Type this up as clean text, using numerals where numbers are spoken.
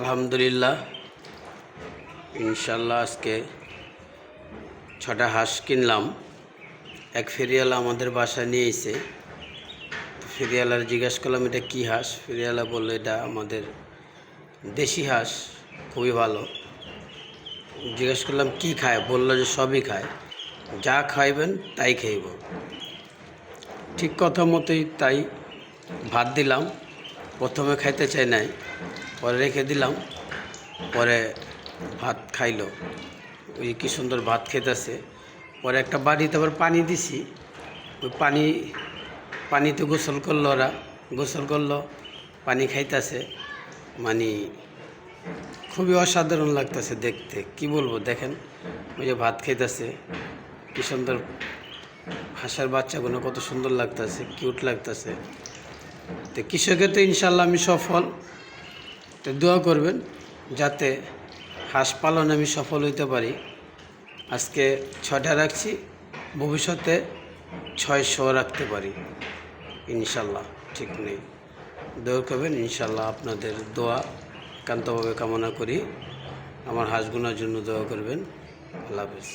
আলহামদুলিল্লাহ, ইনশাল্লাহ আজকে 6টা হাঁস কিনলাম। এক ফেরিওয়ালা আমাদের বাসায় নিয়ে এসে, ফেরিওয়ালার জিজ্ঞাসা করলাম এটা কী হাঁস। ফেরিওয়ালা বললো এটা আমাদের দেশি হাঁস, খুবই ভালো। জিজ্ঞেস করলাম কী খায়, বললো যে সবই খায়, যা খাইবেন তাই খাইব। ঠিক কথা মতোই তাই ভাত দিলাম। প্রথমে খাইতে চাই নাই, পরে রেখে দিলাম, পরে ভাত খাইলো। ওই কি সুন্দর ভাত খেতেছে। পরে একটা বাড়িতে আবার পানি দিছি, ওই পানিতে গোসল করলো, ওরা গোসল করলো, পানি খাইতেছে। মানে খুবই অসাধারণ লাগতেছে দেখতে, কি বলবো। দেখেন ওই যে ভাত খাইতেছে, কি সুন্দর। হাঁসের বাচ্চাগুলো কত সুন্দর লাগতেছে, কিউট লাগতেছে। তো কৃষকের তো ইনশাল্লাহ আমি সফল। তো দোয়া করবেন যাতে হাঁস পালনে আমি সফল হইতে পারি। আজকে 6টা রাখছি, ভবিষ্যতে 600 রাখতে পারি ইনশাল্লাহ, ঠিক নেই। দোয়া করবেন ইনশাল্লাহ, আপনাদের দোয়া একান্তভাবে কামনা করি। আমার হাঁসগুলোর জন্য দোয়া করবেন। আল্লাহ হাফেজ।